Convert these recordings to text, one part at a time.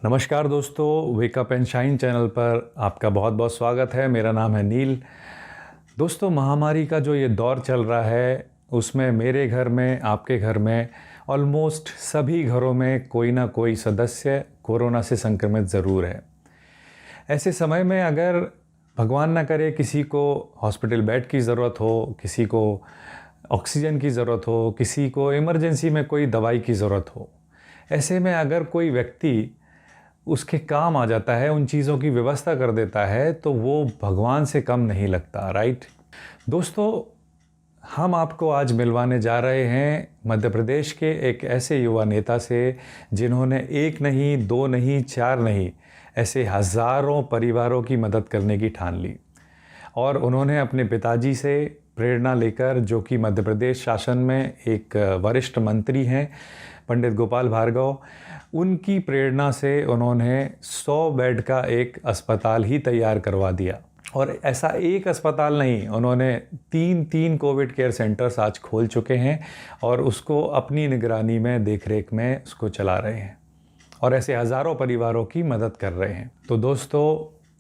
नमस्कार दोस्तों, wake up and shine channel पर आपका बहुत बहुत स्वागत है। मेरा नाम है नील। दोस्तों, महामारी का जो ये दौर चल रहा है उसमें मेरे घर में, आपके घर में, ऑलमोस्ट सभी घरों में कोई ना कोई सदस्य कोरोना से संक्रमित ज़रूर है। ऐसे समय में अगर भगवान ना करे किसी को हॉस्पिटल बेड की ज़रूरत हो, किसी को ऑक्सीजन की ज़रूरत हो, किसी को इमरजेंसी में कोई दवाई की ज़रूरत हो, ऐसे में अगर कोई व्यक्ति उसके काम आ जाता है, उन चीज़ों की व्यवस्था कर देता है, तो वो भगवान से कम नहीं लगता, राइट? दोस्तों, हम आपको आज मिलवाने जा रहे हैं मध्य प्रदेश के एक ऐसे युवा नेता से जिन्होंने एक नहीं, दो नहीं, चार नहीं, ऐसे हज़ारों परिवारों की मदद करने की ठान ली। और उन्होंने अपने पिताजी से प्रेरणा लेकर, जो कि मध्य प्रदेश शासन में एक वरिष्ठ मंत्री हैं, पंडित गोपाल भार्गव, उनकी प्रेरणा से उन्होंने 100 बेड का एक अस्पताल ही तैयार करवा दिया। और ऐसा एक अस्पताल नहीं, उन्होंने 3 कोविड केयर सेंटर्स आज खोल चुके हैं और उसको अपनी निगरानी में, देखरेख में उसको चला रहे हैं और ऐसे हज़ारों परिवारों की मदद कर रहे हैं। तो दोस्तों,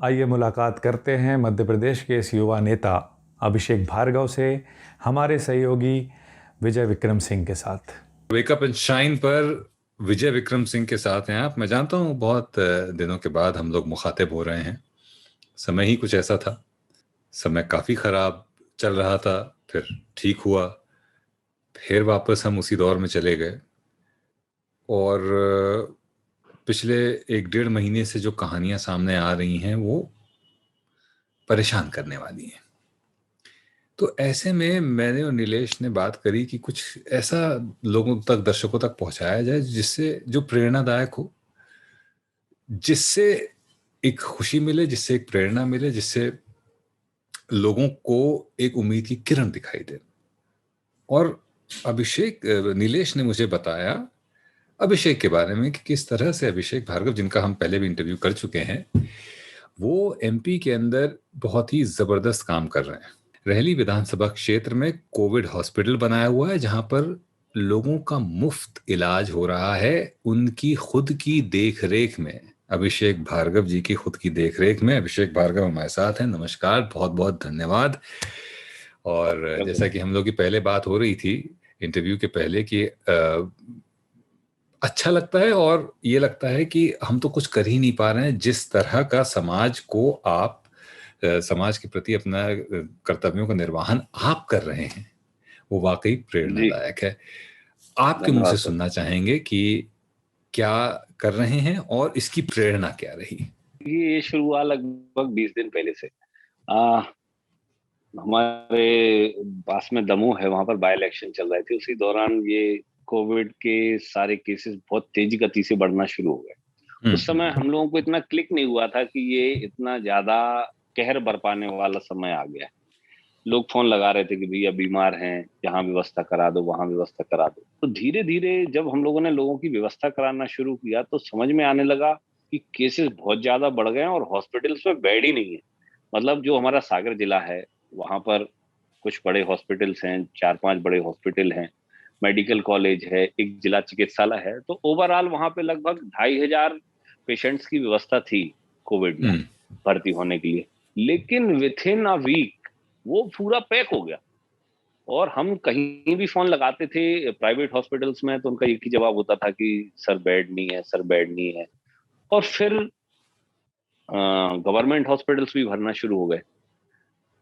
आइए मुलाकात करते हैं मध्य प्रदेश के इस युवा नेता अभिषेक भार्गव से, हमारे सहयोगी विजय विक्रम सिंह के साथ। वेकअप एंड शाइन पर विजय विक्रम सिंह के साथ हैं आप। मैं जानता हूँ बहुत दिनों के बाद हम लोग मुखातिब हो रहे हैं। समय ही कुछ ऐसा था, समय काफ़ी ख़राब चल रहा था, फिर ठीक हुआ, फिर वापस हम उसी दौर में चले गए। और पिछले 1-1.5 महीने से जो कहानियाँ सामने आ रही हैं वो परेशान करने वाली हैं। तो ऐसे में मैंने और नीलेश ने बात करी कि कुछ ऐसा लोगों तक, दर्शकों तक पहुंचाया जाए जिससे, जो प्रेरणादायक हो, जिससे एक खुशी मिले, जिससे एक प्रेरणा मिले, जिससे लोगों को एक उम्मीद की किरण दिखाई दे। और नीलेश ने मुझे बताया अभिषेक के बारे में कि किस तरह से अभिषेक भार्गव, जिनका हम पहले भी इंटरव्यू कर चुके हैं, वो एमपी के अंदर बहुत ही जबरदस्त काम कर रहे हैं। रहली विधानसभा क्षेत्र में कोविड हॉस्पिटल बनाया हुआ है जहां पर लोगों का मुफ्त इलाज हो रहा है, उनकी खुद की देखरेख में। अभिषेक भार्गव जी की खुद की देखरेख में। अभिषेक भार्गव हमारे साथ हैं। नमस्कार, बहुत बहुत धन्यवाद। और जैसा कि हम लोग की पहले बात हो रही थी इंटरव्यू के पहले कि अच्छा लगता है और ये लगता है कि हम तो कुछ कर ही नहीं पा रहे हैं। जिस तरह का समाज को आप, समाज के प्रति अपना कर्तव्यों का निर्वहन आप कर रहे हैं, वो वाकई प्रेरणादायक है। आपके मुंह से सुनना चाहेंगे कि क्या कर रहे हैं और इसकी प्रेरणा क्या रही। ये शुरू हुआ लगभग 20 दिन पहले से। हमारे पास में दमोह है, वहां पर बाय इलेक्शन चल रहे थे। उसी दौरान ये कोविड के सारे केसेस बहुत तेजी गति से बढ़ना शुरू हो गए। उस समय हम लोगों को इतना क्लिक नहीं हुआ था कि ये इतना ज्यादा कहर बरपाने वाला समय आ गया है। लोग फोन लगा रहे थे कि भैया बीमार हैं, यहाँ व्यवस्था करा दो, वहां व्यवस्था करा दो। तो धीरे धीरे जब हम लोगों ने लोगों की व्यवस्था कराना शुरू किया तो समझ में आने लगा कि केसेस बहुत ज्यादा बढ़ गए हैं और हॉस्पिटल्स में बेड ही नहीं है। मतलब जो हमारा सागर जिला है, वहां पर कुछ बड़े हॉस्पिटल्स हैं, 4-5 बड़े हॉस्पिटल हैं, मेडिकल कॉलेज है, एक जिला चिकित्सालय है। तो ओवरऑल वहां पे लगभग 2,500 पेशेंट्स की व्यवस्था थी कोविड में भर्ती होने के लिए। लेकिन विथ इन अ वीक वो पूरा पैक हो गया। और हम कहीं भी फोन लगाते थे प्राइवेट हॉस्पिटल्स में तो उनका एक ही जवाब होता था कि सर बेड नहीं है, सर बेड नहीं है। और फिर गवर्नमेंट हॉस्पिटल्स भी भरना शुरू हो गए।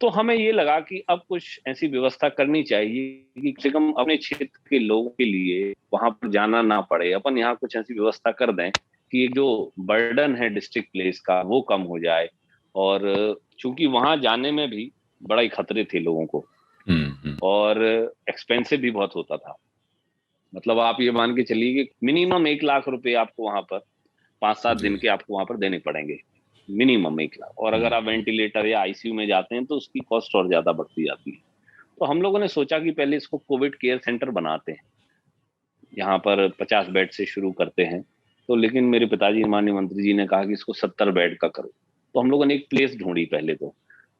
तो हमें ये लगा कि अब कुछ ऐसी व्यवस्था करनी चाहिए कि कम से कम अपने क्षेत्र के लोगों के लिए वहां पर जाना ना पड़े। अपन यहाँ कुछ ऐसी व्यवस्था कर दें कि जो बर्डन है डिस्ट्रिक्ट प्लेस का वो कम हो जाए। और चूंकि वहां जाने में भी बड़ा ही खतरे थे लोगों को और एक्सपेंसिव भी बहुत होता था। मतलब आप ये मान के चलिए कि मिनिमम 1 लाख रुपए आपको वहां पर 5-7 दिन के आपको वहां पर देने पड़ेंगे, मिनिमम 1 लाख। और अगर आप वेंटिलेटर या आईसीयू में जाते हैं तो उसकी कॉस्ट और ज्यादा बढ़ती जाती है। तो हम लोगों ने सोचा कि पहले इसको कोविड केयर सेंटर बनाते हैं, यहाँ पर 50 बेड से शुरू करते हैं। तो लेकिन मेरे पिताजी, माननीय मंत्री जी ने कहा कि इसको 70 बेड का करो। तो हम लोगों ने एक प्लेस ढूंढी पहले तो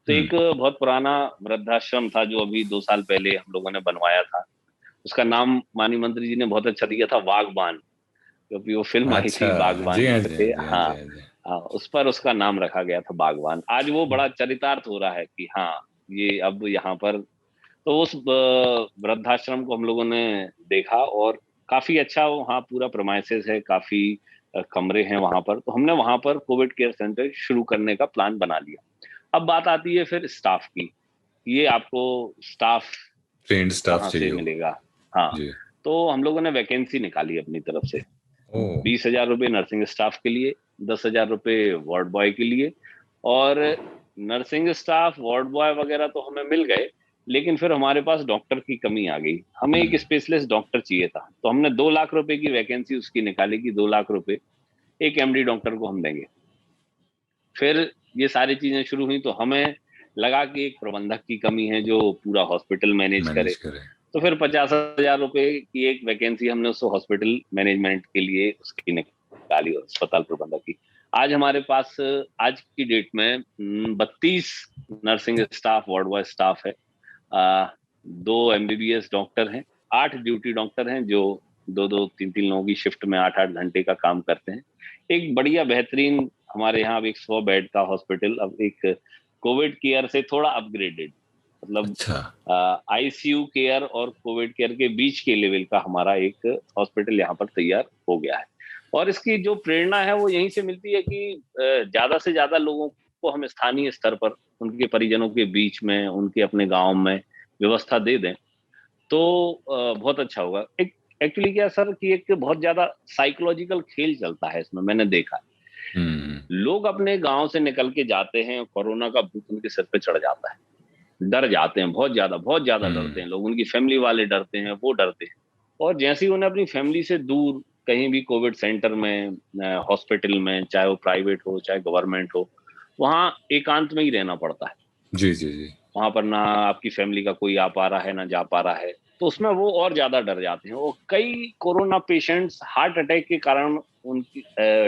एक बहुत पुराना वृद्धाश्रम था जो अभी 2 साल पहले हम लोगों ने बनवाया था। उसका नाम माननीय मंत्री जी ने बहुत अच्छा दिया था, वागबान। क्योंकि वो फिल्म आई अच्छा, थी बागवान जी हाँ, जी हाँ, पे। जी हाँ, हाँ, जी हाँ, जी। हाँ, उस पर उसका नाम रखा गया था बागवान। आज वो बड़ा चरितार्थ हो रहा है कि हाँ, ये अब यहाँ पर तो उस वृद्धाश्रम को हम लोगों ने देखा, और काफी अच्छा वहाँ पूरा प्रोमाइसेस है, काफी कमरे हैं वहां पर। तो हमने वहां पर कोविड केयर सेंटर शुरू करने का प्लान बना लिया। अब बात आती है फिर स्टाफ की, ये आपको स्टाफ ट्रेन्ड स्टाफ कहाँ से चाहिए हो। मिलेगा। हाँ, जी। तो हम लोगों ने वैकेंसी निकाली अपनी तरफ से। ओह! 20,000 रुपये नर्सिंग स्टाफ के लिए, 10,000 रुपये वार्ड बॉय के लिए। और नर्सिंग स्टाफ, वार्ड बॉय वगैरह तो हमें मिल गए, लेकिन फिर हमारे पास डॉक्टर की कमी आ गई। हमें एक हुँ, स्पेशलिस्ट डॉक्टर चाहिए था, तो हमने 2 लाख रुपए की वैकेंसी उसकी निकाली कि 2 लाख रुपए एक एमडी डॉक्टर को हम देंगे। फिर ये सारी चीजें शुरू हुई, तो हमें लगा कि एक प्रबंधक की कमी है जो पूरा हॉस्पिटल मैनेज करे। मैनेज करें। तो फिर 50,000 रुपए की एक वैकेंसी हमने उस हॉस्पिटल मैनेजमेंट के लिए उसकी निकाली, अस्पताल प्रबंधक की। आज हमारे पास, आज की डेट में 32 nursing staff, ward boy staff है। 2 एमबीबीएस डॉक्टर हैं, 8 ड्यूटी डॉक्टर हैं जो 2-2, 3-3 लोगों की शिफ्ट में 8-8 घंटे का काम करते हैं। एक बढ़िया बेहतरीन हमारे यहाँ अब एक 100 बेड का हॉस्पिटल, अब एक कोविड केयर से थोड़ा अपग्रेडेड, मतलब अच्छा। आईसीयू केयर और कोविड केयर के बीच के लेवल का हमारा एक हॉस्पिटल यहाँ पर तैयार हो गया है। और इसकी जो प्रेरणा है वो यहीं से मिलती है कि ज्यादा से ज्यादा लोगों को हम स्थानीय स्तर पर उनके परिजनों के बीच में, उनके अपने गांव में व्यवस्था दे दें, तो बहुत अच्छा होगा। एक एक्चुअली क्या सर कि एक बहुत ज्यादा साइकोलॉजिकल खेल चलता है इसमें, मैंने देखा है। हुँ, लोग अपने गांव से निकल के जाते हैं, कोरोना का भूत उनके सिर पे चढ़ जाता है, डर जाते हैं, बहुत ज्यादा डरते हुँ। हैं लोग, उनकी फैमिली वाले डरते हैं, वो डरते हैं। और जैसे ही उन्हें अपनी फैमिली से दूर कहीं भी कोविड सेंटर में, हॉस्पिटल में, चाहे वो प्राइवेट हो चाहे गवर्नमेंट हो, वहां एकांत में ही रहना पड़ता है। जी, जी, जी। वहां पर ना आपकी फैमिली का कोई आ पा रहा है, ना जा पा रहा है, तो उसमें वो और ज्यादा डर जाते हैं। और कई कोरोना पेशेंट्स हार्ट अटैक के कारण उनकी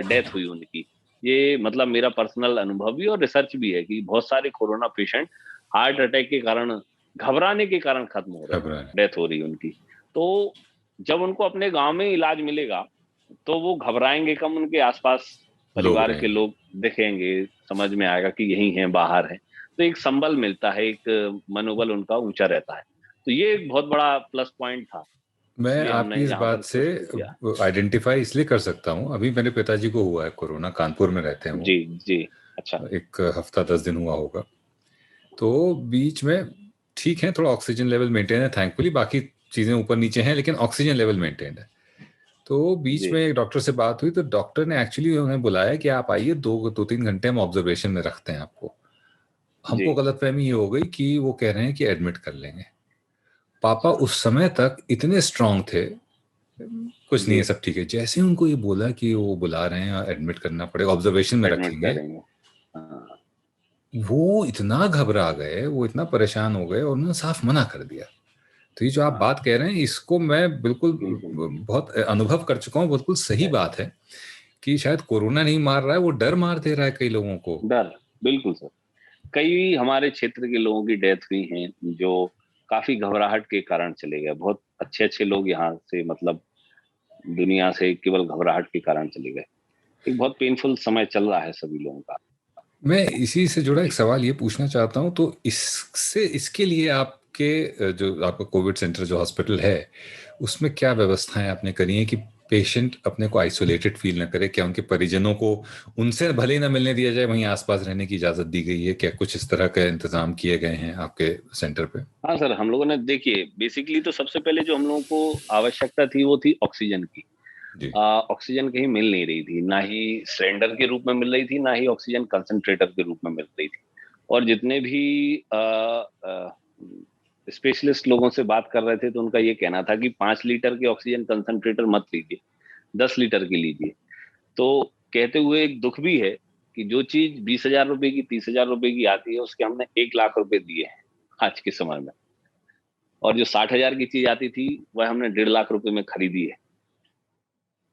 डेथ हुई उनकी। ये मतलब मेरा पर्सनल अनुभव भी और रिसर्च भी है कि बहुत सारे कोरोना पेशेंट हार्ट अटैक के कारण, घबराने के कारण खत्म हो रहे हैं, घबराने। डेथ हो रही है उनकी। तो जब उनको अपने गांव में इलाज मिलेगा, तो वो घबराएंगे कम, उनके आसपास लोग परिवार के रहेंगे। लोग दिखेंगे, समझ में आएगा कि यही हैं, बाहर हैं। तो एक संबल मिलता है, एक मनोबल उनका ऊंचा रहता है। तो ये एक बहुत बड़ा प्लस पॉइंट था, मैं ये हमने आपकी इस यहाँ पर बात से शुरू किया। आइडेंटिफ़ाई इसलिए कर सकता हूँ, अभी मेरे पिताजी को हुआ है कोरोना, कानपुर में रहते हैं वो। जी, जी। अच्छा। 1 हफ्ता 10 दिन हुआ होगा। तो बीच में ठीक है, थोड़ा ऑक्सीजन लेवल मेंटेन है थैंकफुली, बाकी चीज़ें ऊपर-नीचे हैं, लेकिन ऑक्सीजन लेवल मेंटेन्ड है। तो बीच जी, में एक डॉक्टर से बात हुई, तो डॉक्टर ने एक्चुअली उन्हें बुलाया कि आप आइए, 2-3 घंटे हम ऑब्जर्वेशन में रखते हैं आपको। जी, हमको गलतफ़हमी ये हो गई कि वो कह रहे हैं कि एडमिट कर लेंगे। पापा उस समय तक इतने स्ट्रांग थे, कुछ नहीं जी, है, सब ठीक है। जैसे ही उनको ये बोला कि वो बुला रहे हैं, एडमिट करना पड़ेगा, ऑब्जर्वेशन में एडमिट रखेंगे, करेंगे। हाँ, वो इतना घबरा गए, वो इतना परेशान हो गए और उन्होंने साफ मना कर दिया। तो ये जो आप हाँ, बात कह रहे हैं, इसको मैं बिल्कुल बिल्कुल। बहुत अनुभव कर चुका हूँ, बिल्कुल सही बात है कि शायद कोरोना नहीं मार रहा है, वो डर मार दे रहा है कई लोगों को। डर, बिल्कुल सर। कई हमारे क्षेत्र के लोगों की डेथ हुई हैं जो काफी घबराहट के कारण चले गए। बहुत अच्छे-अच्छे लोग यहाँ से, मतलब दुनिया से केवल घबराहट के कारण चले गए। एक बहुत पेनफुल समय चल रहा है सभी लोगों का। मैं इसी से जुड़ा एक जी, सवाल ये पूछना चाहता हूँ, तो इससे इसके लिए आपके जो आपका कोविड सेंटर जो हॉस्पिटल है, उसमें क्या व्यवस्थाएं आपने करी हैं कि पेशेंट अपने को आइसोलेटेड फील ना करे? क्या उनके परिजनों को उनसे भले ही ना मिलने दिया जाए, वहीं आसपास रहने की इजाजत दी गई है? क्या कुछ इस तरह का इंतजाम किए गए हैं आपके सेंटर पे? हाँ सर, हम लोगों ने देखिए बेसिकली तो सबसे पहले जो हम लोगों को आवश्यकता थी वो थी ऑक्सीजन की। जी। ऑक्सीजन कहीं मिल नहीं रही थी, ना ही सिलेंडर के रूप में मिल रही थी, ना ही ऑक्सीजन कंसंट्रेटर के रूप में मिल रही थी। और जितने भी स्पेशलिस्ट लोगों से बात कर रहे थे, तो उनका ये कहना था कि 5 लीटर के ऑक्सीजन कंसंट्रेटर मत लीजिए, 10 लीटर की लीजिए। तो कहते हुए एक दुख भी है कि जो चीज 20,000 रुपए की, 30,000 रुपए की आती है, उसके हमने 1 लाख रुपए दिए हैं आज के समय में। और जो 60,000 की चीज आती थी, वह हमने 1.5 लाख रुपए में खरीदी है।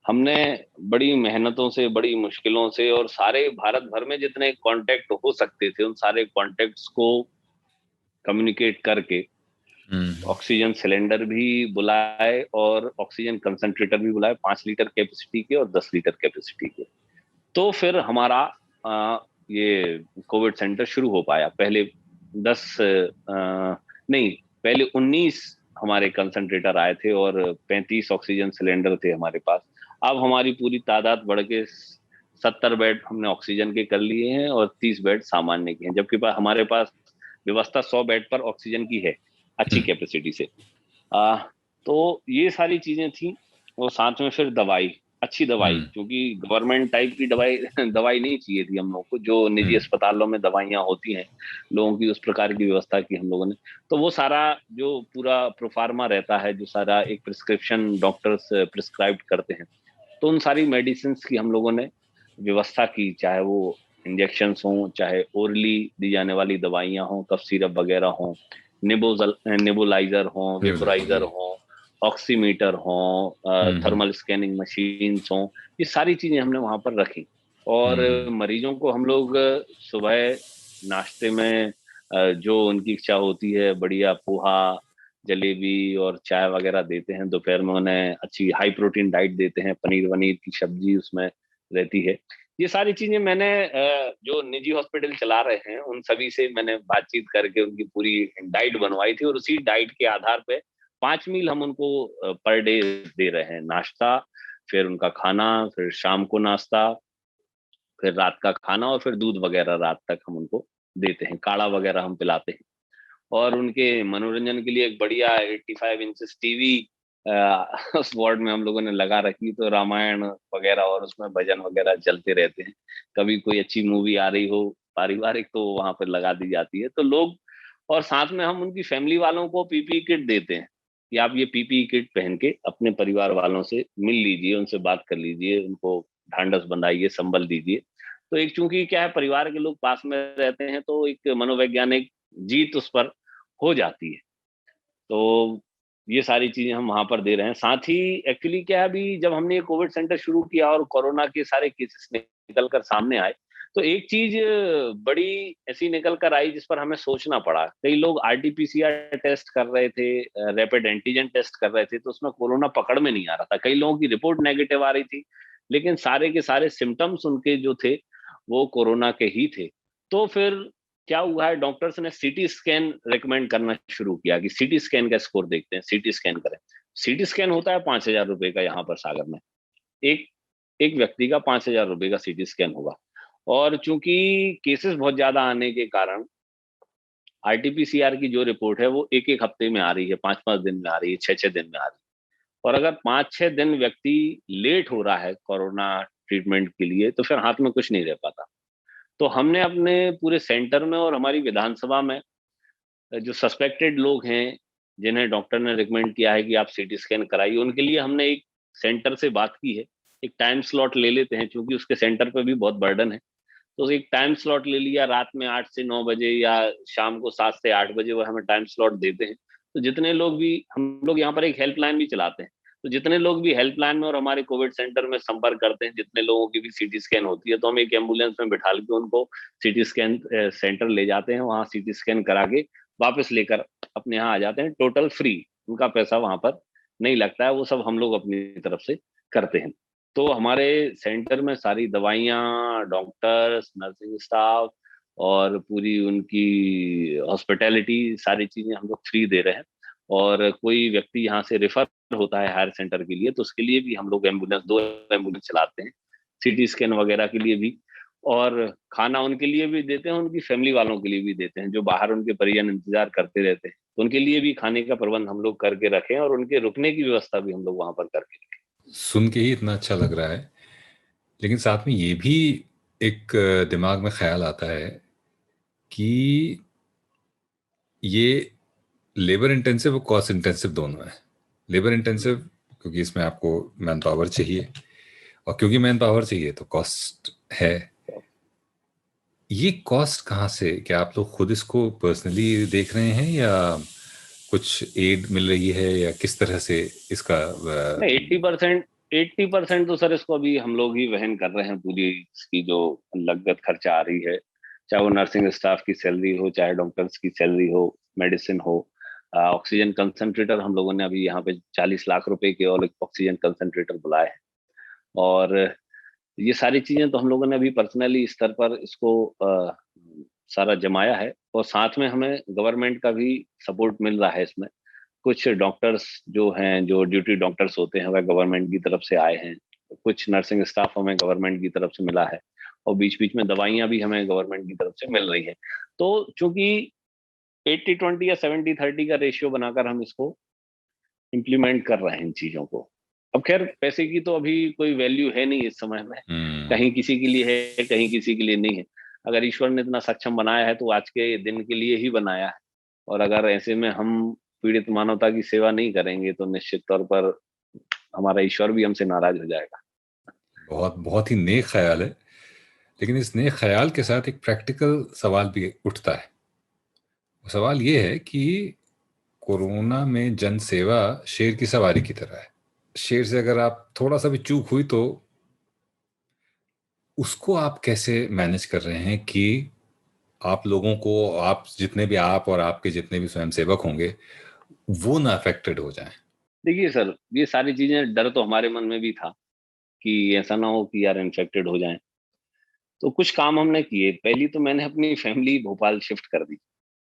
हमने बड़ी मेहनतों से, बड़ी मुश्किलों से, और सारे भारत भर में जितने कॉन्टैक्ट हो सकते थे, उन सारे कॉन्टैक्ट्स को कम्युनिकेट करके ऑक्सीजन सिलेंडर भी बुलाए और ऑक्सीजन कंसंट्रेटर भी बुलाए, 5 लीटर कैपेसिटी के और 10 लीटर कैपेसिटी के। तो फिर हमारा ये कोविड सेंटर शुरू हो पाया। पहले 10 नहीं, पहले 19 हमारे कंसंट्रेटर आए थे और 35 ऑक्सीजन सिलेंडर थे हमारे पास। अब हमारी पूरी तादाद बढ़ के 70 बेड हमने ऑक्सीजन के कर लिए हैं और 30 बेड सामान्य के हैं, जबकि हमारे पास व्यवस्था 100 बेड पर ऑक्सीजन की है, अच्छी कैपेसिटी से। तो ये सारी चीजें थी। और साथ में फिर दवाई, अच्छी दवाई, क्योंकि गवर्नमेंट टाइप की दवाई नहीं चाहिए थी हम लोग को, जो निजी अस्पतालों में दवाइयाँ होती हैं लोगों की, उस प्रकार की व्यवस्था की हम लोगों ने। तो वो सारा जो पूरा प्रोफार्मा रहता है, जो सारा एक प्रिस्क्रिप्शन डॉक्टर्स प्रिस्क्राइब करते हैं, तो उन सारी मेडिसिन की हम लोगों ने व्यवस्था की, चाहे वो इंजेक्शंस हों, चाहे ओरली दी जाने वाली दवाइयाँ हों, कफ सिरप वगैरह हों, नेबुलाइजर हों, वेपोराइजर हों, ऑक्सीमीटर हों, थर्मल स्कैनिंग मशीन्स हों, ये सारी चीजें हमने वहां पर रखी। और मरीजों को हम लोग सुबह नाश्ते में जो उनकी इच्छा होती है, बढ़िया पोहा, जलेबी और चाय वगैरह देते हैं। दोपहर में उन्हें अच्छी हाई प्रोटीन डाइट देते हैं, पनीर वनीर की सब्जी उसमें रहती है। ये सारी चीजें मैंने जो निजी हॉस्पिटल चला रहे हैं उन सभी से मैंने बातचीत करके उनकी पूरी डाइट बनवाई थी, और उसी डाइट के आधार पे 5 मील हम उनको पर डे दे रहे हैं। नाश्ता, फिर उनका खाना, फिर शाम को नाश्ता, फिर रात का खाना, और फिर दूध वगैरह रात तक हम उनको देते हैं, काढ़ा वगैरह हम पिलाते हैं। और उनके मनोरंजन के लिए एक बढ़िया 85 इंचेस टीवी उस वार्ड में हम लोगों ने लगा रखी, तो रामायण वगैरह और उसमें भजन वगैरह चलते रहते हैं। कभी कोई अच्छी मूवी आ रही हो पारिवारिक, तो वहां पर लगा दी जाती है। तो लोग, और साथ में हम उनकी फैमिली वालों को पीपीई किट देते हैं कि आप ये पीपीई किट पहन के अपने परिवार वालों से मिल लीजिए, उनसे बात कर लीजिए, उनको ढांढस बंधाइए, संबल दीजिए। तो एक चूंकि क्या है, परिवार के लोग पास में रहते हैं, तो एक मनोवैज्ञानिक जीत उस पर हो जाती है। तो ये सारी चीजें हम वहां पर दे रहे हैं। साथ ही एक्चुअली क्या है, अभी जब हमने ये कोविड सेंटर शुरू किया और कोरोना के सारे केसेस निकल कर सामने आए, तो एक चीज बड़ी ऐसी निकल कर आई जिस पर हमें सोचना पड़ा। कई लोग आरटीपीसीआर टेस्ट कर रहे थे, रैपिड एंटीजन टेस्ट कर रहे थे, तो उसमें कोरोना पकड़ में नहीं आ रहा था। कई लोगों की रिपोर्ट नेगेटिव आ रही थी, लेकिन सारे के सारे सिम्टम्स उनके जो थे वो कोरोना के ही थे। तो फिर क्या हुआ है, डॉक्टर्स ने सीटी स्कैन रेकमेंड करना शुरू किया कि सीटी स्कैन का स्कोर देखते हैं, सीटी स्कैन करें। सीटी स्कैन होता है 5,000 रुपए का, यहाँ पर सागर में एक एक व्यक्ति का 5,000 रुपए का सीटी स्कैन होगा। और चूंकि केसेस बहुत ज्यादा आने के कारण आरटीपीसीआर की जो रिपोर्ट है वो एक एक हफ्ते में आ रही है, 5-5 दिन में आ रही है, 6-6 दिन में आ रही है। और अगर 5-6 दिन व्यक्ति लेट हो रहा है कोरोना ट्रीटमेंट के लिए, तो फिर हाथ में कुछ नहीं रह पाता। तो हमने अपने पूरे सेंटर में और हमारी विधानसभा में जो सस्पेक्टेड लोग हैं, जिन्हें डॉक्टर ने रिकमेंड किया है कि आप सीटी स्कैन कराइए, उनके लिए हमने एक सेंटर से बात की है। एक टाइम स्लॉट ले लेते हैं, क्योंकि उसके सेंटर पे भी बहुत बर्डन है। तो एक टाइम स्लॉट ले लिया, रात में 8 से 9 बजे या शाम को 7 से 8 बजे वो हमें टाइम स्लॉट देते हैं। तो जितने लोग भी, हम लोग यहाँ पर एक हेल्पलाइन भी चलाते हैं, तो जितने लोग भी हेल्पलाइन में और हमारे कोविड सेंटर में संपर्क करते हैं, जितने लोगों की भी सीटी स्कैन होती है, तो हम एक एम्बुलेंस में बिठा के उनको सीटी स्कैन सेंटर ले जाते हैं, वहाँ सीटी स्कैन करा के वापस लेकर अपने यहाँ आ जाते हैं, टोटल फ्री। उनका पैसा वहां पर नहीं लगता है, वो सब हम लोग अपनी तरफ से करते हैं। तो हमारे सेंटर में सारी दवाइयाँ, डॉक्टर्स, नर्सिंग स्टाफ और पूरी उनकी हॉस्पिटैलिटी, सारी चीजें हम लोग फ्री दे रहे हैं। और कोई व्यक्ति यहाँ से रेफर होता है हायर सेंटर के लिए, तो उसके लिए भी हम लोग एम्बुलेंस, 2 एम्बुलेंस चलाते हैं, सीटी स्कैन वगैरह के लिए भी। और खाना उनके लिए भी देते हैं, उनकी फैमिली वालों के लिए भी देते हैं, जो बाहर उनके परिजन इंतजार करते रहते हैं, तो उनके लिए भी खाने का प्रबंध हम लोग करके रखें, और उनके रुकने की व्यवस्था भी हम लोग वहां पर करके रखें। सुन के ही इतना अच्छा लग रहा है, लेकिन साथ में ये भी एक दिमाग में ख्याल आता है कि ये लेबर इंटेंसिव और कॉस्ट इंटेंसिव दोनों है। लेबर इंटेंसिव क्योंकि इसमें आपको मैन पावर चाहिए, और क्योंकि मैन पावर चाहिए तो कॉस्ट है। ये कॉस्ट कहाँ से, क्या आप लोग खुद इसको पर्सनली देख रहे हैं या कुछ एड मिल रही है, या किस तरह से इसका नहीं, 80% तो सर इसको अभी हम लोग ही वहन कर रहे हैं, पूरी इसकी जो लागत खर्चा आ रही है, चाहे वो नर्सिंग स्टाफ की सैलरी हो, चाहे डॉक्टर्स की सैलरी हो, मेडिसिन हो, ऑक्सीजन कंसंट्रेटर हम लोगों ने अभी यहाँ पे 40 लाख रुपए के और ऑक्सीजन कंसंट्रेटर बुलाए हैं। और ये सारी चीजें तो हम लोगों ने अभी पर्सनली स्तर पर इसको सारा जमाया है, और साथ में हमें गवर्नमेंट का भी सपोर्ट मिल रहा है इसमें। कुछ डॉक्टर्स जो हैं, जो ड्यूटी डॉक्टर्स होते हैं, वह गवर्नमेंट की तरफ से आए हैं। कुछ नर्सिंग स्टाफ हमें गवर्नमेंट की तरफ से मिला है, और बीच बीच में दवाइयां भी हमें गवर्नमेंट की तरफ से मिल रही हैं। तो चूंकि 80-20 या 70-30 का रेशियो बनाकर हम इसको इम्प्लीमेंट कर रहे हैं इन चीजों को। अब खैर पैसे की तो अभी कोई वैल्यू है नहीं इस समय में, कहीं किसी के लिए है, कहीं किसी के लिए नहीं है। अगर ईश्वर ने इतना सक्षम बनाया है तो आज के दिन के लिए ही बनाया है, और अगर ऐसे में हम पीड़ित मानवता की सेवा नहीं करेंगे तो निश्चित तौर पर हमारा ईश्वर भी हमसे नाराज हो जाएगा। बहुत बहुत ही नेक ख्याल है, लेकिन इस नेक ख्याल के साथ एक प्रैक्टिकल सवाल भी उठता है। वो सवाल ये है कि कोरोना में जन सेवा शेर की सवारी की तरह है। शेर से अगर आप थोड़ा सा भी चूक हुई तो उसको आप कैसे मैनेज कर रहे हैं कि आप लोगों को, आप जितने भी, आप और आपके जितने भी स्वयंसेवक होंगे, वो ना अफेक्टेड हो जाएं? देखिए सर, ये सारी चीजें, डर तो हमारे मन में भी था कि ऐसा ना हो कि यार इन्फेक्टेड हो जाएं। तो कुछ काम हमने किए। पहली तो मैंने अपनी फैमिली भोपाल शिफ्ट कर दी,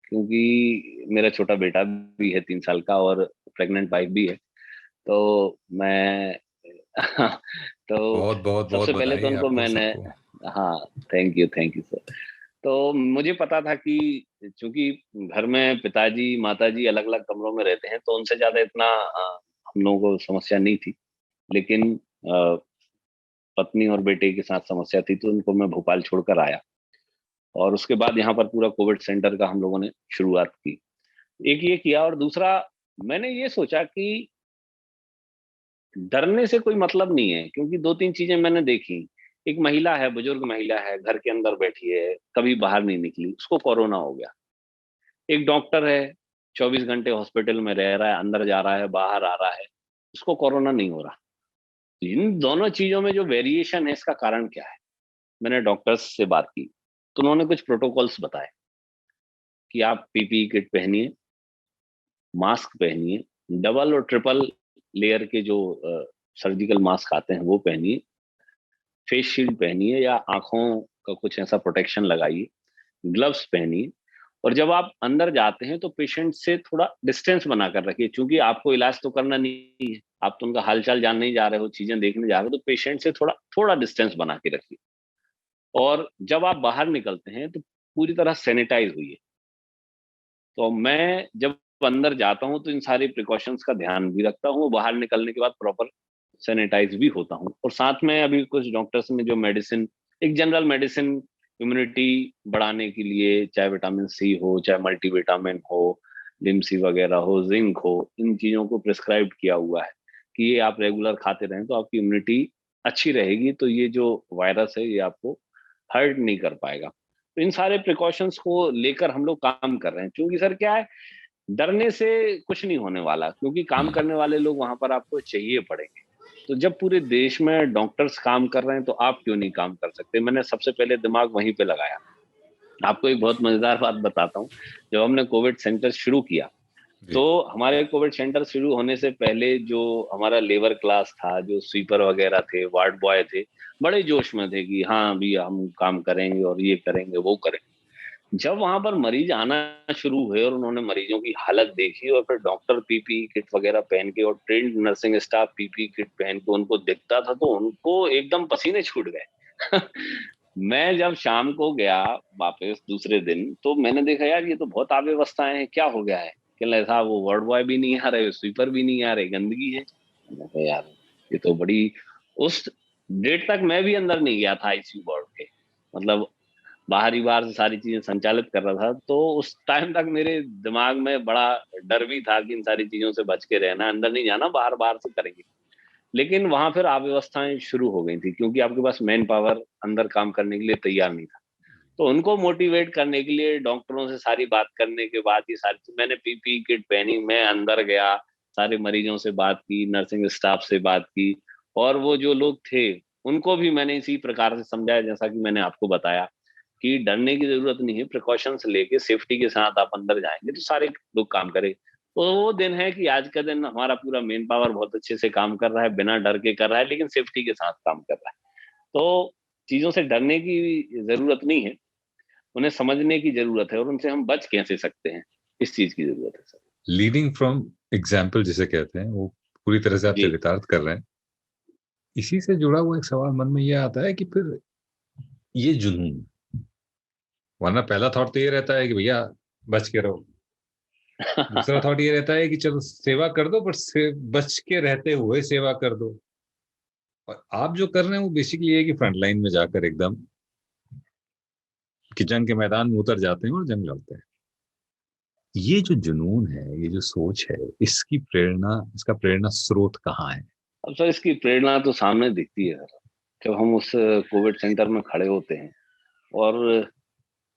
क्योंकि मेरा छोटा बेटा भी है 3 साल का, और प्रेग्नेंट वाइफ भी है। तो मैं तो बहुत बहुत बहुत सबसे पहले तो बधाई उनको आपको मैंने, सबको। हाँ, थैंक यू सर। तो मुझे पता था कि चूंकि घर में पिताजी माताजी अलग अलग कमरों में रहते हैं, तो उनसे ज्यादा इतना हम लोगों को समस्या नहीं थी। लेकिन पत्नी और बेटे के साथ समस्या थी, तो उनको मैं भोपाल छोड़कर आया, और उसके बाद यहाँ पर पूरा कोविड सेंटर का हम लोगों ने शुरुआत की। एक ये किया, और दूसरा मैंने ये सोचा कि डरने से कोई मतलब नहीं है, क्योंकि 2-3 चीजें मैंने देखी। एक महिला है, बुजुर्ग महिला है, घर के अंदर बैठी है, कभी बाहर नहीं निकली, उसको कोरोना हो गया। एक डॉक्टर है, 24 घंटे हॉस्पिटल में रह रहा है, अंदर जा रहा है, बाहर आ रहा है, उसको कोरोना नहीं हो रहा। इन दोनों चीजों में जो वेरिएशन है, इसका कारण क्या है? मैंने डॉक्टर्स से बात की, तो उन्होंने कुछ प्रोटोकॉल्स बताए कि आप पीपीई किट पहनिए, मास्क पहनिए, डबल और ट्रिपल लेयर के जो सर्जिकल मास्क आते हैं वो पहनिए, फेस शील्ड पहनिए या आंखों का कुछ ऐसा प्रोटेक्शन लगाइए, ग्लव्स पहनिए, और जब आप अंदर जाते हैं तो पेशेंट से थोड़ा डिस्टेंस बनाकर रखिए, क्योंकि आपको इलाज तो करना नहीं है, आप तो उनका हालचाल जानने ही जा रहे हो, चीजें देखने जा रहे हो, तो पेशेंट से थोड़ा थोड़ा डिस्टेंस बना के रखिए। और जब आप बाहर निकलते हैं तो पूरी तरह सैनिटाइज हुई है। तो मैं जब अंदर जाता हूँ तो इन सारी प्रिकॉशंस का ध्यान भी रखता हूँ, बाहर निकलने के बाद प्रॉपर सैनिटाइज भी होता हूँ। और साथ में अभी कुछ डॉक्टर्स ने जो मेडिसिन, एक जनरल मेडिसिन इम्यूनिटी बढ़ाने के लिए, चाहे विटामिन सी हो, चाहे मल्टीविटामिन हो, लिमसी वगैरह हो, जिंक हो, इन चीजों को प्रिस्क्राइब किया हुआ है कि ये आप रेगुलर खाते रहें तो आपकी इम्यूनिटी अच्छी रहेगी, तो ये जो वायरस है ये आपको हर्ट नहीं कर पाएगा। तो इन सारे प्रिकॉशंस को लेकर हम लोग काम कर रहे हैं, क्योंकि सर क्या है, डरने से कुछ नहीं होने वाला, क्योंकि काम करने वाले लोग वहां पर आपको चाहिए पड़ेंगे। तो जब पूरे देश में डॉक्टर्स काम कर रहे हैं तो आप क्यों नहीं काम कर सकते? मैंने सबसे पहले दिमाग वहीं पे लगाया। आपको एक बहुत मजेदार बात बताता हूँ। जब हमने कोविड सेंटर शुरू किया, जी। तो हमारे कोविड सेंटर शुरू होने से पहले जो हमारा लेबर क्लास था, जो स्वीपर वगैरह थे, वार्ड बॉय थे, बड़े जोश में थे कि हाँ अभी हम काम करेंगे और ये करेंगे वो करेंगे। जब वहां पर मरीज आना शुरू हुए और उन्होंने मरीजों की हालत देखी, और फिर डॉक्टर पीपी किट वगैरह पहन के और trained nursing staff PP kit पहन के उनको दिखता था, तो उनको एकदम पसीने छूट गए। मैं जब शाम को गया वापस दूसरे दिन, तो मैंने देखा यार ये तो बहुत अव्यवस्थाएं हैं, क्या हो गया है? कहने लगे साहब वो वार्ड बॉय भी नहीं आ रहे, स्वीपर भी नहीं आ रहे, गंदगी है। मैंने कहा यार ये तो बड़ी, उस डेट तक मैं भी अंदर नहीं गया था आईसीयू वार्ड के, मतलब बाहर ही बाहर से सारी चीजें संचालित कर रहा था। तो उस टाइम तक मेरे दिमाग में बड़ा डर भी था कि इन सारी चीजों से बच के रहना, अंदर नहीं जाना, बाहर बाहर से करेंगे। लेकिन वहां फिर अव्यवस्थाएं शुरू हो गई थी, क्योंकि आपके पास मैन पावर अंदर काम करने के लिए तैयार नहीं था। तो उनको मोटिवेट करने के लिए डॉक्टरों से सारी बात करने के बाद ये सारी मैंने पीपी किट पहनी, मैं अंदर गया, सारे मरीजों से बात की, नर्सिंग स्टाफ से बात की, और वो जो लोग थे उनको भी मैंने इसी प्रकार से समझाया जैसा कि मैंने आपको बताया कि डरने की जरूरत नहीं है, प्रिकॉशंस लेके सेफ्टी के साथ आप अंदर जाएंगे तो सारे लोग काम करें। वो दिन है कि आज का दिन हमारा पूरा मेन पावर बहुत अच्छे से काम कर रहा है, बिना डर के कर रहा है, लेकिन सेफ्टी के साथ काम कर रहा है। तो चीजों से डरने की जरूरत नहीं है, उन्हें समझने की जरूरत है और उनसे हम बच कैसे सकते हैं, इस चीज की जरूरत है सर। लीडिंग फ्रॉम एग्जाम्पल जिसे कहते हैं, वो पूरी तरह से आप जी। चरितार्थ कर रहे हैं। इसी से जुड़ा हुआ एक सवाल मन में ये आता है कि फिर ये जुनून, वरना पहला थॉट तो ये रहता है कि भैया बच के रहो, दूसरा थॉट ये रहता है कि चलो सेवा कर दो, पर बच के रहते हुए सेवा कर दो। और आप जो कर रहे हैं वो बेसिकली ये है कि फ्रंट लाइन में जाकर एकदम कि जंग के मैदान में उतर जाते हैं और जंग लड़ते हैं। ये जो जुनून है, ये जो सोच है, इसकी प्रेरणा, इसका प्रेरणा स्रोत कहाँ है? अब सर इसकी प्रेरणा तो सामने दिखती है सर, जब हम उस कोविड सेंटर में खड़े होते हैं। और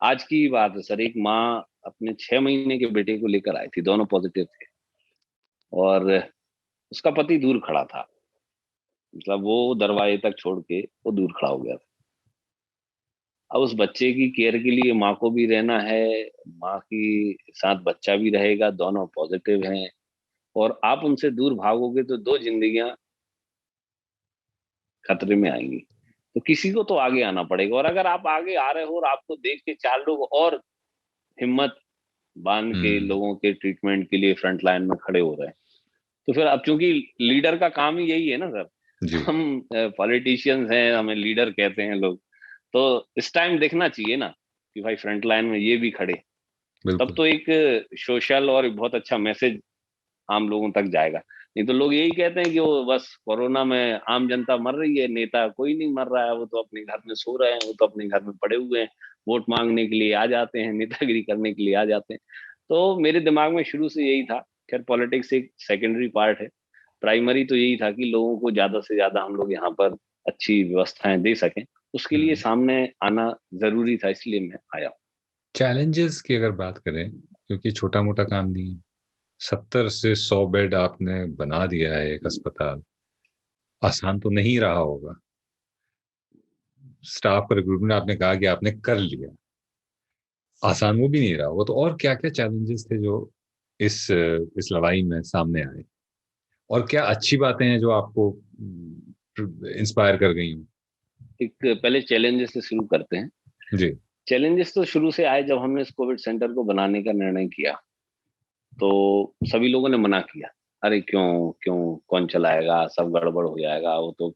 आज की बात है सर, एक माँ अपने 6 महीने के बेटे को लेकर आई थी, दोनों पॉजिटिव थे, और उसका पति दूर खड़ा था, मतलब वो दरवाजे तक छोड़ के वो दूर खड़ा हो गया था। अब उस बच्चे की केयर के लिए माँ को भी रहना है, माँ की साथ बच्चा भी रहेगा, दोनों पॉजिटिव हैं, और आप उनसे दूर भागोगे तो 2 जिंदगियां खतरे में आएंगी। तो किसी को तो आगे आना पड़ेगा, और अगर आप आगे आ रहे हो और आपको देख के 4 लोग और हिम्मत बांध के हम्म। लोगों के ट्रीटमेंट के लिए फ्रंट लाइन में खड़े हो रहे हैं, तो फिर अब चूंकि लीडर का काम ही यही है ना सर, जी। हम पॉलिटिशियंस हैं, हमें लीडर कहते हैं लोग, तो इस टाइम देखना चाहिए ना कि भाई फ्रंट लाइन में ये भी खड़े। तब बिल्कुल। तो एक सोशल और बहुत अच्छा मैसेज आम लोगों तक जाएगा। नहीं तो लोग यही कहते हैं कि वो बस कोरोना में आम जनता मर रही है, नेता कोई नहीं मर रहा है, वो तो अपने घर में सो रहे हैं, वो तो अपने घर में पड़े हुए हैं, वोट मांगने के लिए आ जाते हैं, नेतागिरी करने के लिए आ जाते हैं। तो मेरे दिमाग में शुरू से यही था। खैर पॉलिटिक्स एक सेकेंडरी पार्ट है, प्राइमरी तो यही था कि लोगों को ज्यादा से ज्यादा हम लोग यहाँ पर अच्छी व्यवस्थाएं दे सकें, उसके लिए हम्म। सामने आना जरूरी था, इसलिए मैं आया। चैलेंजेस की अगर बात करें, क्योंकि छोटा मोटा काम नहीं है, 70 से 100 बेड आपने बना दिया है एक अस्पताल, आसान तो नहीं रहा होगा। स्टाफ का रिक्रूटमेंट आपने कहा कि आपने कर लिया, आसान वो भी नहीं रहा होगा। तो और क्या क्या चैलेंजेस थे जो इस लड़ाई में सामने आए, और क्या अच्छी बातें हैं जो आपको इंस्पायर कर गई हूँ? एक पहले चैलेंजेस से शुरू करते हैं। जी। चैलेंजेस तो शुरू से आए, जब हमने इस कोविड सेंटर को बनाने का निर्णय किया तो सभी लोगों ने मना किया, अरे क्यों क्यों, कौन चलाएगा, सब गड़बड़ हो जाएगा, वो तो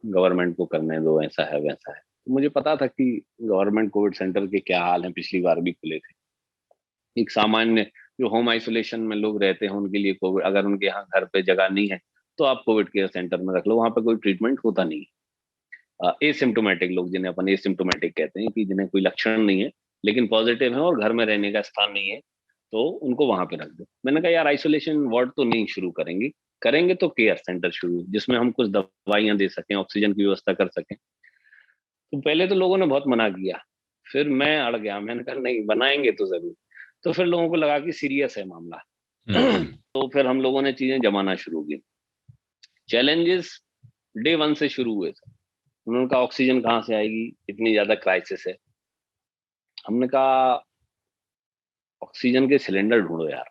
गवर्नमेंट को करने दो, ऐसा है वैसा है। तो मुझे पता था कि गवर्नमेंट कोविड सेंटर के क्या हाल है, पिछली बार भी खुले थे। एक सामान्य जो होम आइसोलेशन में लोग रहते हैं उनके लिए कोविड, अगर उनके यहाँ घर पे जगह नहीं है तो आप कोविड केयर सेंटर में रख लो, वहां पे कोई ट्रीटमेंट होता नहीं है। एसिम्टोमेटिक लोग, जिन्हें अपन एसिम्टोमेटिक कहते हैं, कि जिन्हें कोई लक्षण नहीं है लेकिन पॉजिटिव है और घर में रहने का स्थान नहीं है, तो उनको वहां पे रख दो। मैंने कहा यार आइसोलेशन वार्ड तो नहीं शुरू करेंगे, करेंगे तो केयर सेंटर शुरू, जिसमें हम कुछ दवाइयां दे सकें, ऑक्सीजन की व्यवस्था कर सकें। तो पहले तो लोगों ने बहुत मना किया, फिर मैं अड़ गया, मैंने कहा नहीं बनाएंगे तो जरूर। तो फिर लोगों को लगा कि सीरियस है मामला। हम्म। तो फिर हम लोगों ने चीजें जमाना शुरू की। चैलेंजेस डे 1 से शुरू हुए थे। उन्होंने कहा ऑक्सीजन कहाँ से आएगी, इतनी ज्यादा क्राइसिस है। हमने कहा ऑक्सीजन के सिलेंडर ढूंढो यार।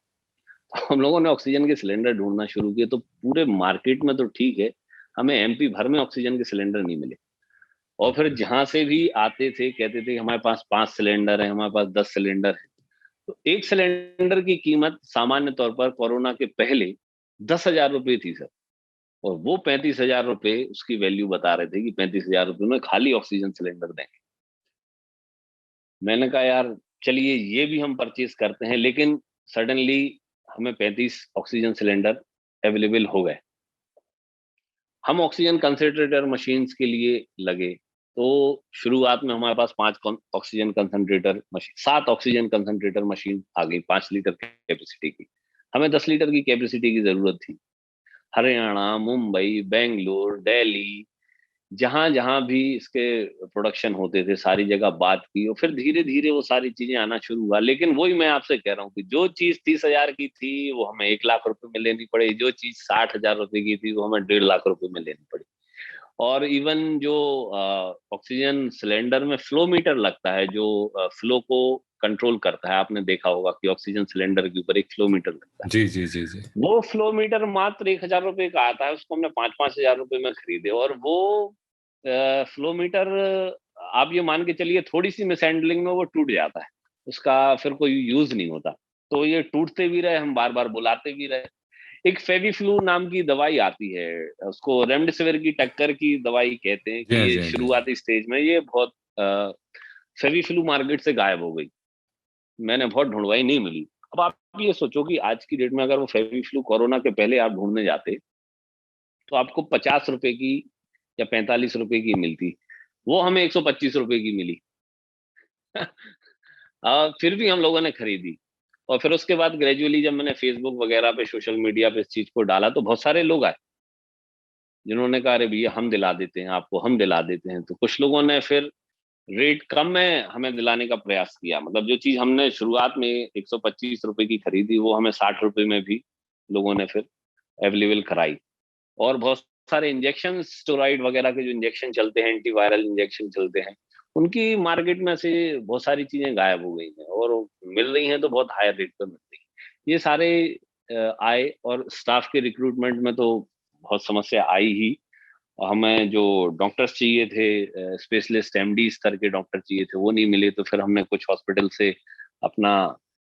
तो हम लोगों ने ऑक्सीजन के सिलेंडर ढूंढना शुरू किए, तो पूरे मार्केट में तो ठीक है, हमें एमपी भर में ऑक्सीजन के सिलेंडर नहीं मिले। और बाप फिर रे। जहां से भी आते थे कहते थे हमारे पास 5 सिलेंडर है, हमारे पास 10 सिलेंडर है। तो एक सिलेंडर की कीमत सामान्य तौर पर कोरोना के पहले 10,000 रुपये थी सर, और वो 35,000 रुपये उसकी वैल्यू बता रहे थे कि 35,000 रुपये में खाली ऑक्सीजन सिलेंडर देंगे। मैंने कहा यार चलिए ये भी हम परचेज करते हैं, लेकिन सडनली हमें 35 ऑक्सीजन सिलेंडर अवेलेबल हो गए। हम ऑक्सीजन कंसंट्रेटर मशीन्स के लिए लगे। तो शुरुआत में हमारे पास 5 oxygen concentrator machine, 7 oxygen concentrator machine आ गई, 5 लीटर कैपेसिटी की। हमें 10 लीटर की कैपेसिटी की जरूरत थी। हरियाणा, मुंबई, बेंगलोर, दिल्ली, जहां जहां भी इसके प्रोडक्शन होते थे सारी जगह बात की, और फिर धीरे धीरे वो सारी चीजें आना शुरू हुआ। लेकिन वही मैं आपसे कह रहा हूँ कि जो चीज 30,000 की थी वो हमें 1 लाख रुपए में लेनी पड़ी, जो चीज 60,000 रुपए की थी वो हमें 1.5 लाख रुपए में लेनी पड़ी। और इवन जो ऑक्सीजन सिलेंडर में फ्लो मीटर लगता है, जो फ्लो को कंट्रोल करता है, आपने देखा होगा कि ऑक्सीजन सिलेंडर के ऊपर एक फ्लो मीटर लगता है। जी जी जी जी। वो फ्लो मीटर मात्र 1,000 रुपए का आता है, उसको हमने 5-5 हजार रुपए में खरीदे। और वो फ्लो मीटर, आप ये मान के चलिए थोड़ी सी मिस हैंडलिंग में वो टूट जाता है, उसका फिर कोई यूज नहीं होता। तो ये टूटते भी रहे, हम बार बार बुलाते भी रहे। एक फेविफ्लू नाम की दवाई आती है, उसको रेमडेसिविर की टक्कर की दवाई कहते हैं, जी कि हाँ, ये जी हाँ, जी हाँ। शुरुआती स्टेज में ये बहुत फेविफ्लू मार्केट से गायब हो गई। मैंने बहुत ढूंढवाई, नहीं मिली। अब आप ये सोचो कि आज की डेट में अगर वो फेविफ्लू कोरोना के पहले आप ढूंढने जाते, तो आपको 50 रुपए की या 45 रुपए की मिलती, वो हमें 125 रुपए की मिली। फिर भी हम लोगों ने खरीदी। और फिर उसके बाद ग्रेजुअली जब मैंने फेसबुक वगैरह पे, सोशल मीडिया पे इस चीज को डाला, तो बहुत सारे लोग आए जिन्होंने कहा, अरे भैया हम दिला देते हैं आपको, हम दिला देते हैं। तो कुछ लोगों ने फिर रेट कम में हमें दिलाने का प्रयास किया। मतलब जो चीज हमने शुरुआत में 125 रुपए की खरीदी, वो हमें 60 रुपए में भी लोगों ने फिर अवेलेबल कराई। और बहुत सारे इंजेक्शन, स्टेरॉइड वगैरह के जो इंजेक्शन चलते हैं, एंटीवायरल इंजेक्शन चलते हैं, उनकी मार्केट में से बहुत सारी चीजें गायब हो गई हैं, और मिल रही हैं तो बहुत हाई रेट पर मिल रही हैं। ये सारे आए। और स्टाफ के रिक्रूटमेंट में तो बहुत समस्या आई ही। और हमें जो डॉक्टर्स चाहिए थे, स्पेशलिस्ट एमडी स्तर के डॉक्टर चाहिए थे, वो नहीं मिले। तो फिर हमने कुछ हॉस्पिटल से अपना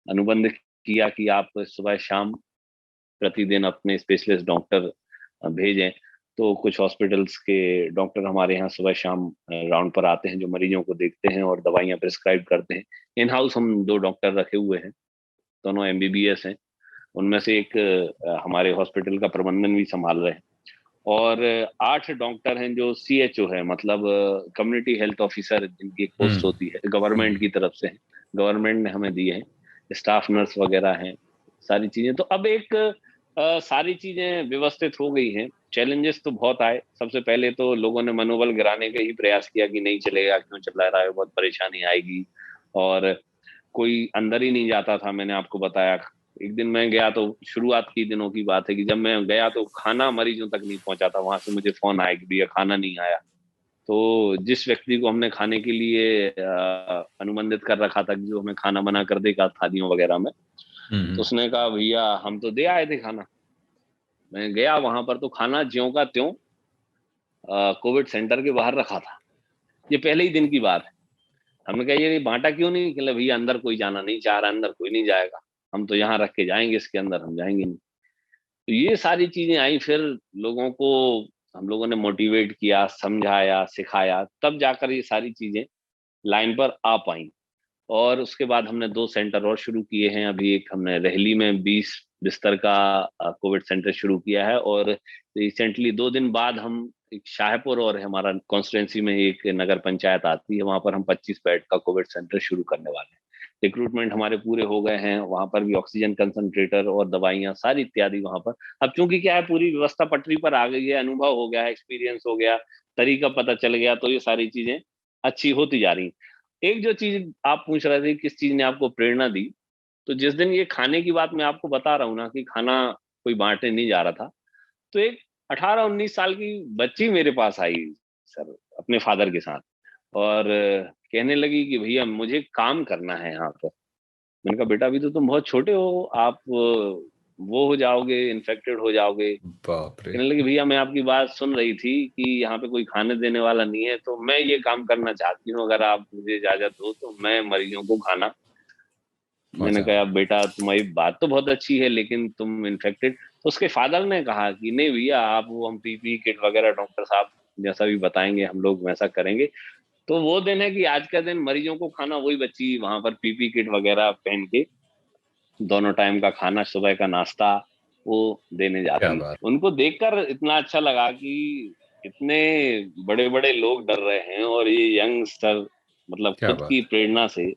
अनुबंध किया कि आप सुबह शाम प्रतिदिन अपने स्पेशलिस्ट डॉक्टर भेजें। तो कुछ हॉस्पिटल्स के डॉक्टर हमारे यहाँ सुबह शाम राउंड पर आते हैं, जो मरीजों को देखते हैं और दवाइयाँ प्रिस्क्राइब करते हैं। इन हाउस हम 2 डॉक्टर रखे हुए हैं, दोनों एमबीबीएस हैं। उनमें से एक हमारे हॉस्पिटल का प्रबंधन भी संभाल रहे हैं। और 8 डॉक्टर हैं जो सीएचओ है, मतलब कम्युनिटी हेल्थ ऑफिसर, जिनकी एक पोस्ट हम्म होती है, गवर्नमेंट की तरफ से है, गवर्नमेंट ने हमें दिए हैं। स्टाफ नर्स वगैरह हैं, सारी चीजें। तो अब एक सारी चीजें व्यवस्थित हो गई हैं। चैलेंजेस तो बहुत आए। सबसे पहले तो लोगों ने मनोबल गिराने का ही प्रयास किया कि नहीं चलेगा, क्यों चला रहा है, बहुत परेशानी आएगी। और कोई अंदर ही नहीं जाता था, मैंने आपको बताया। एक दिन मैं गया, तो शुरुआत की दिनों की बात है कि जब मैं गया तो खाना मरीजों तक नहीं पहुंचा था। वहां से मुझे फोन आया कि भैया खाना नहीं आया। तो जिस व्यक्ति को हमने खाने के लिए अनुबंधित कर रखा था कि जो हमें खाना बना कर देगा थालियों वगैरह में, तो हम्म। उसने कहा भैया हम तो दे आए थे खाना। मैं गया वहां पर, तो खाना ज्यों का त्यों कोविड सेंटर के बाहर रखा था। ये पहले ही दिन की बात है। हमने कहा ये बांटा क्यों नहीं? कहले भैया अंदर कोई जाना नहीं चाह रहा, अंदर कोई नहीं जाएगा, हम तो यहाँ रख के जाएंगे, इसके अंदर हम जाएंगे नहीं। तो ये सारी चीजें आई। फिर लोगों को हम लोगों ने मोटिवेट किया, समझाया, सिखाया, तब जाकर ये सारी चीजें लाइन पर आ पाई। और उसके बाद हमने 2 सेंटर और शुरू किए हैं। अभी एक हमने रेहली में 20 बिस्तर का कोविड सेंटर शुरू किया है। और रिसेंटली 2 दिन बाद हम एक शाहपुर, और हमारा कॉन्स्टिट्यूंसी में एक नगर पंचायत आती है, वहां पर हम 25 बेड का कोविड सेंटर शुरू करने वाले हैं। रिक्रूटमेंट हमारे पूरे हो गए हैं। वहां पर भी ऑक्सीजन कंसंट्रेटर और दवाइयां सारी इत्यादि वहां पर। अब चूंकि क्या है, पूरी व्यवस्था पटरी पर आ गई है, अनुभव हो गया है, एक्सपीरियंस हो गया, तरीका पता चल गया, तो ये सारी चीजें अच्छी होती जा रही। एक जो चीज आप पूछ रहे थे, किस चीज ने आपको प्रेरणा दी, तो जिस दिन ये खाने की बात मैं आपको बता रहा हूँ ना, कि खाना कोई बांटने नहीं जा रहा था, तो एक 18-19 साल की बच्ची मेरे पास आई सर, अपने फादर के साथ। और कहने लगी कि भैया मुझे काम करना है यहाँ पर। मैंने कहा बेटा अभी तो तुम बहुत छोटे हो, आप वो हो जाओगे, इन्फेक्टेड हो जाओगे। बाप रे। कहने लगी भैया मैं आपकी बात सुन रही थी कि यहाँ पे कोई खाने देने वाला नहीं है, तो मैं ये काम करना चाहती हूँ, अगर आप मुझे इजाजत दो तो मैं मरीजों को खाना। मैंने मजा। कहा बेटा तुम्हारी बात तो बहुत अच्छी है, लेकिन तुम इन्फेक्टेड। तो उसके फादर ने कहा कि नहीं भैया, आप वो हम पीपी किट वगैरह डॉक्टर साहब जैसा भी बताएंगे हम लोग वैसा करेंगे। तो वो दिन है कि आज का दिन मरीजों को खाना वही बच्ची वहां पर पीपी किट वगैरह पहन के दोनों टाइम का खाना, सुबह का नाश्ता वो देने क्या जाती है। बात। उनको देखकर इतना अच्छा लगा कि इतने बड़े बड़े लोग डर रहे हैं, और ये यंगस्टर मतलब क्या खुद की बात। प्रेरणा से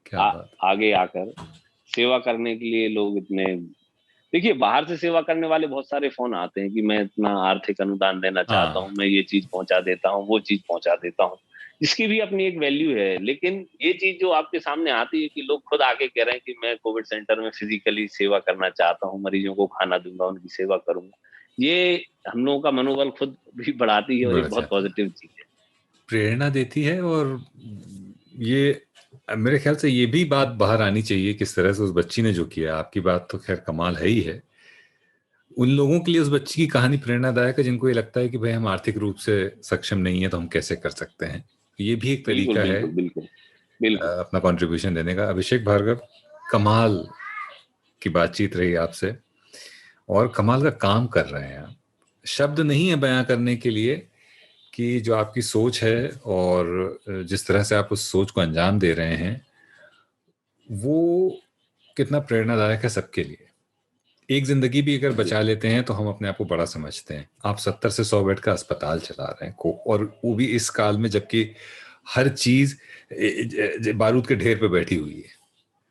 क्या बात। आगे आकर सेवा करने के लिए लोग इतने। देखिए बाहर से सेवा करने वाले बहुत सारे फोन आते हैं कि मैं इतना आर्थिक अनुदान देना चाहता हूँ, हाँ। मैं ये चीज पहुंचा देता हूँ, वो चीज पहुंचा देता हूँ, जिसकी भी अपनी एक वैल्यू है। लेकिन ये चीज जो आपके सामने आती है कि लोग खुद आके कह रहे हैं कि मैं कोविड सेंटर में फिजिकली सेवा करना चाहता हूँ, मरीजों को खाना दूंगा, उनकी सेवा करूंगा, ये हम लोगों का मनोबल खुद भी बढ़ाती है और एक बहुत पॉजिटिव चीज है, प्रेरणा देती है। और ये मेरे ख्याल से ये भी बात बाहर आनी चाहिए किस तरह से उस बच्ची ने जो किया। आपकी बात तो खैर कमाल है ही है। उन लोगों के लिए उस बच्ची की कहानी प्रेरणादायक है जिनको ये लगता है कि भाई हम आर्थिक रूप से सक्षम नहीं है तो हम कैसे कर सकते हैं। ये भी एक बिल्कुल तरीका है बिल्कुल बिल्कुल बिल्कुल। अपना कंट्रीब्यूशन देने का। अभिषेक भार्गव, कमाल की बातचीत रही आपसे और कमाल का काम कर रहे हैं आप। शब्द नहीं है बयां करने के लिए कि जो आपकी सोच है और जिस तरह से आप उस सोच को अंजाम दे रहे हैं वो कितना प्रेरणादायक है सबके लिए। एक जिंदगी भी अगर बचा लेते हैं तो हम अपने आप को बड़ा समझते हैं। आप 70 से 100 बेड का अस्पताल चला रहे हैं को, और वो भी इस काल में जबकि हर चीज बारूद के ढेर पे बैठी हुई है।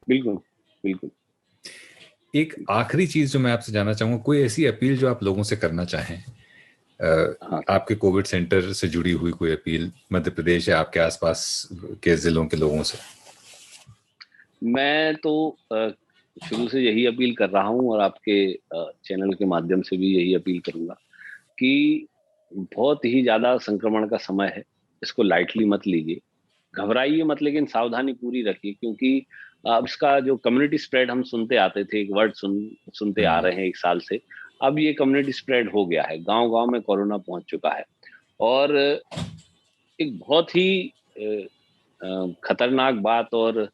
बिल्कुल बिल्कुल। एक आखिरी चीज जो मैं आपसे जानना चाहूंगा, कोई ऐसी अपील जो आप लोगों से करना चाहें, हाँ, आपके कोविड सेंटर से जुड़ी हुई कोई अपील मध्य प्रदेश या आपके आसपास के जिलों के लोगों से? मैं तो शुरू से यही अपील कर रहा हूँ और आपके चैनल के माध्यम से भी यही अपील करूंगा कि बहुत ही ज्यादा संक्रमण का समय है, इसको लाइटली मत लीजिए, घबराइए मत, लेकिन सावधानी पूरी रखिए, क्योंकि अब इसका जो कम्युनिटी स्प्रेड हम सुनते आते थे, एक वर्ड सुनते आ रहे हैं 1 साल से, अब ये कम्युनिटी स्प्रेड हो गया है, गांव गांव में कोरोना पहुंच चुका है। और एक बहुत ही खतरनाक बात और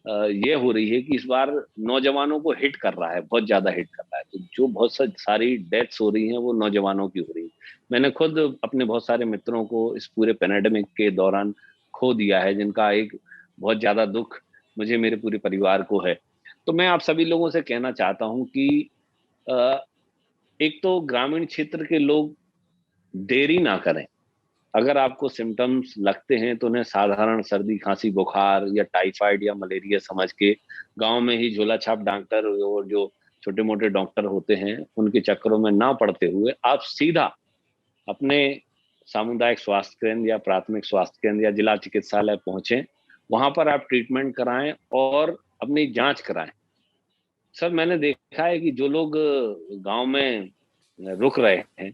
ये हो रही है कि इस बार नौजवानों को हिट कर रहा है, बहुत ज्यादा हिट कर रहा है। तो जो बहुत सारी डेथ्स हो रही हैं वो नौजवानों की हो रही है। मैंने खुद अपने बहुत सारे मित्रों को इस पूरे पेंडेमिक के दौरान खो दिया है, जिनका एक बहुत ज्यादा दुख मुझे, मेरे पूरे परिवार को है। तो मैं आप सभी लोगों से कहना चाहता हूँ कि अ, एक तो ग्रामीण क्षेत्र के लोग देरी ना करें। अगर आपको सिम्टम्स लगते हैं तो उन्हें साधारण सर्दी, खांसी, बुखार या टाइफाइड या मलेरिया समझ के गांव में ही झोला छाप डॉक्टर और जो छोटे मोटे डॉक्टर होते हैं उनके चक्करों में ना पड़ते हुए आप सीधा अपने सामुदायिक स्वास्थ्य केंद्र या प्राथमिक स्वास्थ्य केंद्र या जिला चिकित्सालय पहुंचे, वहां पर आप ट्रीटमेंट कराएं और अपनी जांच कराएं। सर, मैंने देखा है कि जो लोग गांव में रुक रहे हैं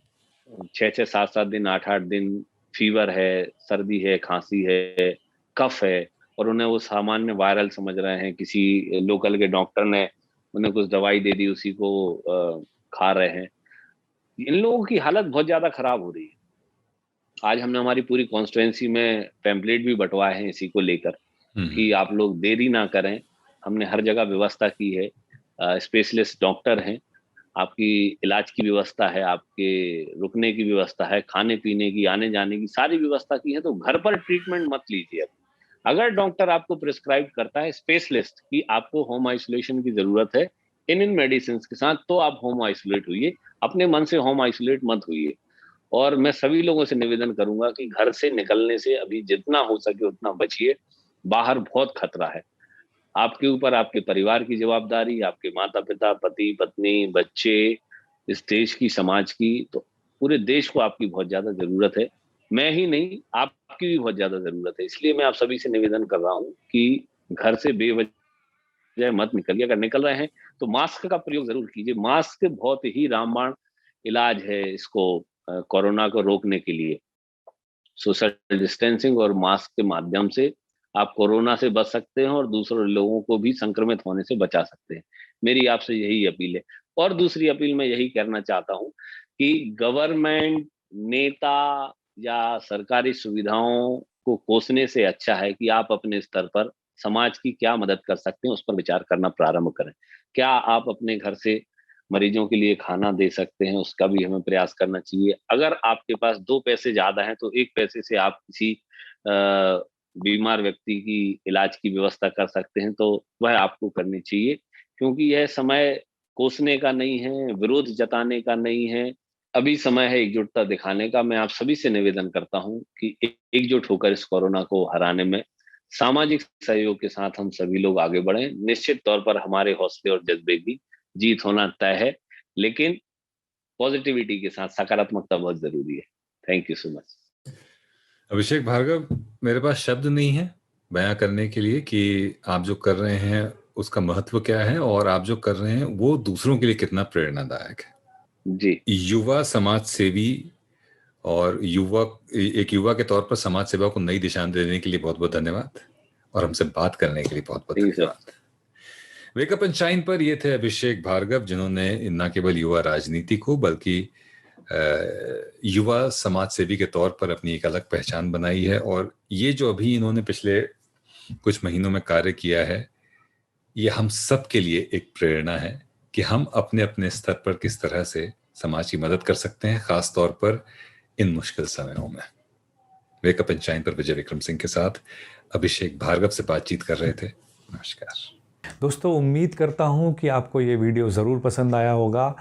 6-6, 7-7 दिन, 8-8 दिन, फीवर है, सर्दी है, खांसी है, कफ है, और उन्हें वो सामान्य वायरल समझ रहे हैं, किसी लोकल के डॉक्टर ने उन्हें कुछ दवाई दे दी, उसी को खा रहे हैं। इन लोगों की हालत बहुत ज्यादा खराब हो रही है। आज हमने हमारी पूरी कॉन्स्टिट्यूएंसी में पैम्पलेट भी बंटवाए हैं इसी को लेकर कि आप लोग देरी ना करें। हमने हर जगह व्यवस्था की है, स्पेशलिस्ट डॉक्टर हैं, आपकी इलाज की व्यवस्था है, आपके रुकने की व्यवस्था है, खाने पीने की, आने जाने की सारी व्यवस्था की है। तो घर पर ट्रीटमेंट मत लीजिए। अगर डॉक्टर आपको प्रिस्क्राइब करता है स्पेशलिस्ट कि आपको होम आइसोलेशन की जरूरत है इन मेडिसिन के साथ, तो आप होम आइसोलेट होइए, अपने मन से होम आइसोलेट मत होइए। और मैं सभी लोगों से निवेदन करूंगा कि घर से निकलने से अभी जितना हो सके उतना बचिए। बाहर बहुत खतरा है। आपके ऊपर आपके परिवार की जवाबदारी, आपके माता पिता, पति पत्नी, बच्चे, इस देश की, समाज की, तो पूरे देश को आपकी बहुत ज्यादा जरूरत है। मैं ही नहीं, आपकी भी बहुत ज्यादा जरूरत है। इसलिए मैं आप सभी से निवेदन कर रहा हूँ कि घर से बेवजह मत निकलिए। अगर निकल रहे हैं तो मास्क का प्रयोग जरूर कीजिए। मास्क बहुत ही रामबाण इलाज है इसको, कोरोना को रोकने के लिए। सोशल डिस्टेंसिंग और मास्क के माध्यम से आप कोरोना से बच सकते हैं और दूसरे लोगों को भी संक्रमित होने से बचा सकते हैं। मेरी आपसे यही अपील है। और दूसरी अपील मैं यही करना चाहता हूं कि गवर्नमेंट, नेता या सरकारी सुविधाओं को कोसने से अच्छा है कि आप अपने स्तर पर समाज की क्या मदद कर सकते हैं उस पर विचार करना प्रारंभ करें। क्या आप अपने घर से मरीजों के लिए खाना दे सकते हैं, उसका भी हमें प्रयास करना चाहिए। अगर आपके पास 2 पैसे ज्यादा हैं तो 1 पैसे से आप किसी बीमार व्यक्ति की इलाज की व्यवस्था कर सकते हैं, तो वह आपको करनी चाहिए, क्योंकि यह समय कोसने का नहीं है, विरोध जताने का नहीं है। अभी समय है एकजुटता दिखाने का। मैं आप सभी से निवेदन करता हूं कि एकजुट होकर इस कोरोना को हराने में सामाजिक सहयोग के साथ हम सभी लोग आगे बढ़ें। निश्चित तौर पर हमारे हौसले और जज्बे की जीत होना तय है, लेकिन पॉजिटिविटी के साथ सकारात्मकता बहुत जरूरी है। Thank you so much. Abhishek Bhargav, मेरे पास शब्द नहीं है बयां करने के लिए कि आप जो कर रहे हैं उसका महत्व क्या है और आप जो कर रहे हैं वो दूसरों के लिए कितना प्रेरणादायक है। जी, युवा समाज सेवी और एक युवा के तौर पर समाज सेवा को नई दिशा देने के लिए बहुत बहुत धन्यवाद, और हमसे बात करने के लिए बहुत बहुत थैंक यू सर। धन्यवाद। वेकअप एंड शाइन पर ये थे अभिषेक भार्गव, जिन्होंने न केवल युवा राजनीति को बल्कि युवा समाज सेवी के तौर पर अपनी एक अलग पहचान बनाई है। और ये जो अभी इन्होंने पिछले कुछ महीनों में कार्य किया है, ये हम सब के लिए एक प्रेरणा है कि हम अपने अपने स्तर पर किस तरह से समाज की मदद कर सकते हैं, खास तौर पर इन मुश्किल समयों में। वेकअप एंड शाइन पर विजय विक्रम सिंह के साथ अभिषेक भार्गव से बातचीत कर रहे थे। नमस्कार दोस्तों, उम्मीद करता हूँ कि आपको ये वीडियो ज़रूर पसंद आया होगा।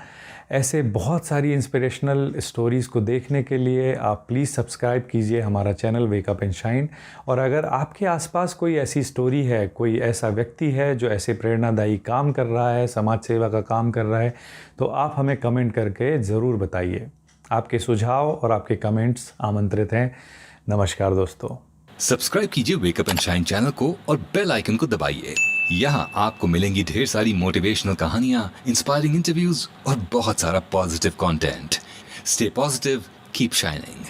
ऐसे बहुत सारी इंस्पिरेशनल स्टोरीज़ को देखने के लिए आप प्लीज़ सब्सक्राइब कीजिए हमारा चैनल वेकअप एंड शाइन। और अगर आपके आसपास कोई ऐसी स्टोरी है, कोई ऐसा व्यक्ति है जो ऐसे प्रेरणादायी काम कर रहा है, समाज सेवा का काम कर रहा है, तो आप हमें कमेंट करके ज़रूर बताइए। आपके सुझाव और आपके कमेंट्स आमंत्रित हैं। नमस्कार दोस्तों। सब्सक्राइब कीजिए वेकअप एंड शाइन चैनल को और बेल आइकन को दबाइए। यहाँ आपको मिलेंगी ढेर सारी मोटिवेशनल कहानियाँ, इंस्पायरिंग इंटरव्यूज और बहुत सारा positive content. Stay positive, keep shining.